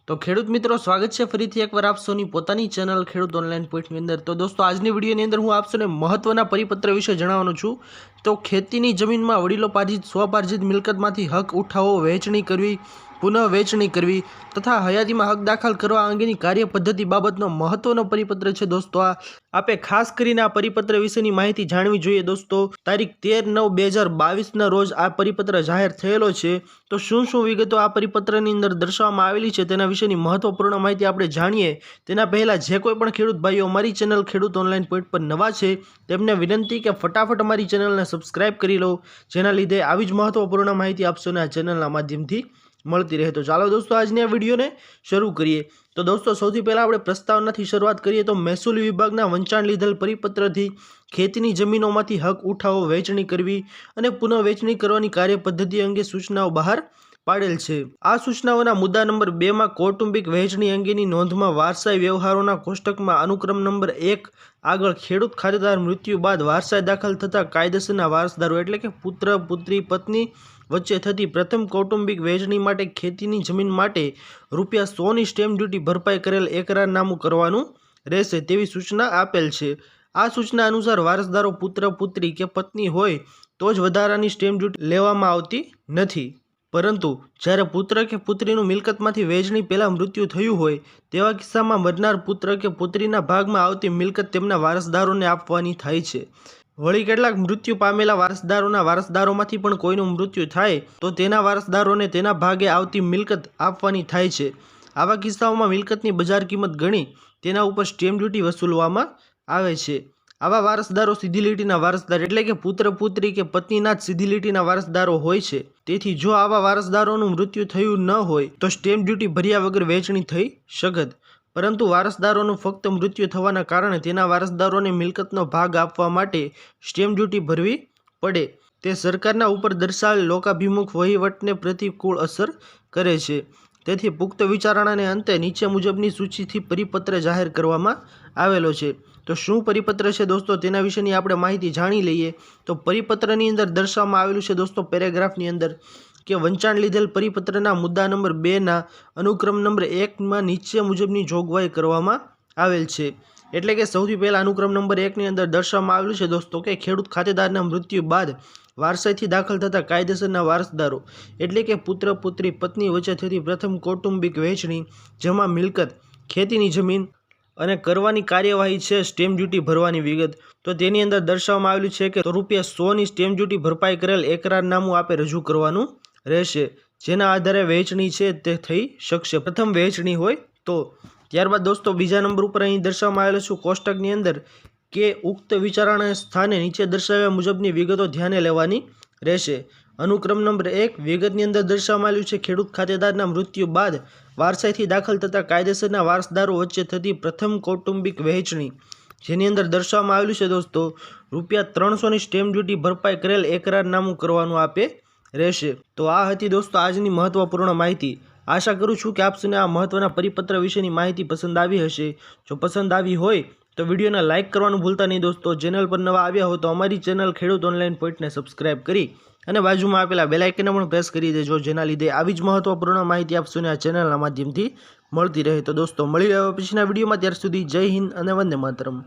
तो खेडूत मित्रों स्वागत है फरीथी एक बार आप सोनी पोतानी चेनल खेडूत ऑनलाइन पॉइंट ની અંદર। तो दोस्तों આજની વિડીયોની અંદર હું આપ સૌને મહત્વના પરિપત્ર વિશે જણાવવાનો છું। તો ખેતીની જમીનમાં વડીલોપાર્જિત સ્વપાર્જિત મિલકતમાંથી હક ઉઠાવો, વહેંચણી કરવી, પુનઃ વહેંચણી કરવી તથા હયાતીમાં હક દાખલ કરવા અંગેની કાર્યપદ્ધતિ બાબતનો મહત્વનો પરિપત્ર છે। દોસ્તો આપે ખાસ કરીને આ પરિપત્ર વિશેની માહિતી જાણવી જોઈએ। દોસ્તો તારીખ 13/9/2022 રોજ આ પરિપત્ર જાહેર થયેલો છે। તો શું વિગતો આ પરિપત્રની અંદર દર્શાવવામાં આવેલી છે તેના વિશેની મહત્વપૂર્ણ માહિતી આપણે જાણીએ તેના પહેલાં જે કોઈ પણ ખેડૂત ભાઈઓ અમારી ચેનલ ખેડૂત ઓનલાઈન પોઈન્ટ પર નવા છે તેમને વિનંતી કે ફટાફટ અમારી ચેનલને સબસ્ક્રાઇબ કરી લો, જેના લીધે આવી જ મહત્વપૂર્ણ માહિતી આપશોને આ ચેનલના માધ્યમથી મળતી રહે। તો ચાલો દોસ્તો આજની આ વિડીયોને શરૂ કરીએ। તો દોસ્તો સૌથી પહેલાં આપણે પ્રસ્તાવનાથી શરૂઆત કરીએ તો મહેસૂલ વિભાગના વંચાણ લીધેલ પરિપત્રથી ખેતીની જમીનોમાંથી હક ઉઠાવો, વહેંચણી કરવી અને પુનઃ વહેંચણી કરવાની કાર્યપદ્ધતિ અંગે સૂચનાઓ બહાર પાડેલ છે। આ સૂચનાઓના મુદ્દા નંબર 2 માં કૌટુંબિક વહેંચણી અંગેની નોંધમાં વારસાઈ વ્યવહારોના કોષ્ટકમાં અનુક્રમ નંબર 1 આગળ ખેડૂત ખાતેદાર મૃત્યુ બાદ વારસાઈ દાખલ થતા કાયદેસરના વારસદારો એટલે કે પુત્ર, પુત્રી, પત્ની વચ્ચે થતી પ્રથમ કૌટુંબિક વહેંચણી માટે ખેતીની જમીન માટે ₹100ની સ્ટેમ્પ ડ્યુટી ભરપાઈ કરેલ એકરારનામું કરવાનું રહેશે તેવી સૂચના આપેલ છે। આ સૂચના અનુસાર વારસદારો પુત્ર, પુત્રી કે પત્ની હોય તો જ વધારાની સ્ટેમ્પ ડ્યુટી લેવામાં આવતી નથી, પરંતુ જ્યારે પુત્ર કે પુત્રીનું મિલકતમાંથી વહેંચણી પહેલાં મૃત્યુ થયું હોય તેવા કિસ્સામાં મરનાર પુત્ર કે પુત્રીના ભાગમાં આવતી મિલકત તેમના વારસદારોને આપવાની થાય છે। વળી કેટલાક મૃત્યુ પામેલા વારસદારોના વારસદારોમાંથી પણ કોઈનું મૃત્યુ થાય તો તેના વારસદારોને તેના ભાગે આવતી મિલકત આપવાની થાય છે। આવા કિસ્સાઓમાં મિલકતની બજાર કિંમત ગણી તેના ઉપર સ્ટેમ્પ ડ્યુટી વસૂલવામાં આવે છે। આવા વારસદારો સીધી લીટીના વારસદાર એટલે કે પુત્ર, પુત્રી કે પત્નીના જ સીધી લીટીના વારસદારો હોય છે। તેથી જો આવા વારસદારોનું મૃત્યુ થયું ન હોય તો સ્ટેમ્પ ડ્યુટી ભર્યા વગર વહેંચણી થઈ શકત, પરંતુ વારસદારોનું ફક્ત મૃત્યુ થવાના કારણે તેના વારસદારોને મિલકતનો ભાગ આપવા માટે સ્ટેમ્પ ડ્યુટી ભરવી પડે તે સરકારના ઉપર દર્શાવેલ લોકાભિમુખ વહીવટને પ્રતિકૂળ અસર કરે છે। તેથી પુખ્ત વિચારણાને અંતે નીચે મુજબની સૂચિથી પરિપત્ર જાહેર કરવામાં આવેલો છે। તો શું પરિપત્ર છે દોસ્તો તેના વિશેની આપણે માહિતી જાણી લઈએ। તો પરિપત્રની અંદર દર્શાવવામાં આવેલું છે દોસ્તો પેરેગ્રાફની અંદર કે વંચાણ લીધેલ પરિપત્રના મુદ્દા નંબર 2ના અનુક્રમ નંબર 1માં નીચે મુજબની જોગવાઈ કરવામાં આવેલ છે। એટલે કે સૌથી પહેલાં અનુક્રમ નંબર 1ની અંદર દર્શાવવામાં આવેલું છે દોસ્તો કે ખેડૂત ખાતેદારના મૃત્યુ બાદ વારસાઈથી દાખલ થતા કાયદેસરના વારસદારો એટલે કે પુત્ર, પુત્રી, પત્ની વચ્ચે થતી પ્રથમ કૌટુંબિક વહેંચણી જેમાં મિલકત, ખેતીની જમીન અને કરવાની કાર્યવાહી છે સ્ટેમ્પ ડ્યુટી ભરવાની વિગત, તો તેની અંદર દર્શાવવામાં આવેલું છે કે ₹100ની સ્ટેમ્પ ડ્યુટી ભરપાઈ કરેલ એકરારનામું આપે રજૂ કરવાનું રહેશે, જેના આધારે વહેંચણી છે તે થઈ શકશે પ્રથમ વહેંચણી હોય તો। ત્યારબાદ દોસ્તો બીજા નંબર ઉપર અહીં દર્શાવવામાં આવેલું છે કોષ્ટકની અંદર કે ઉક્ત વિચારણા સ્થાને નીચે દર્શાવ્યા મુજબની વિગતો ધ્યાને લેવાની રહેશે। અનુક્રમ નંબર 1 વિગતની અંદર દર્શાવવામાં આવ્યું છે ખેડૂત ખાતેદારના મૃત્યુ બાદ વારસાઈથી દાખલ થતા કાયદેસરના વારસદારો વચ્ચે થતી પ્રથમ કૌટુંબિક વહેંચણી, જેની અંદર દર્શાવવામાં આવેલું છે દોસ્તો ₹300ની સ્ટેમ્પ ડ્યુટી ભરપાઈ કરેલ એકરારનામું કરવાનું આપે રહેશે। તો આ હતી દોસ્તો આજની મહત્વપૂર્ણ માહિતી। આશા કરું છું કે આપ સૌને આ મહત્વના પરિપત્ર વિશેની માહિતી પસંદ આવી હશે। જો પસંદ આવી હોય તો વિડીયોને લાઇક કરવાનું ભૂલતા નહીં દોસ્તો। ચેનલ પર નવા આવ્યા હો તો અમારી ચેનલ ખેડૂત ઓનલાઈન પોઈન્ટને સબસ્ક્રાઇબ કરી અને બાજુમાં આપેલા બેલ આઇકનને પણ પ્રેસ કરી દેજો, જેના લીધે આવી જ મહત્વપૂર્ણ માહિતી આપ સૌને આ ચેનલના માધ્યમથી મળતી રહે। તો દોસ્તો મળી રહ્યો પછીના વિડીયોમાં, ત્યાર સુધી જય હિન્દ અને વંદે માતરમ।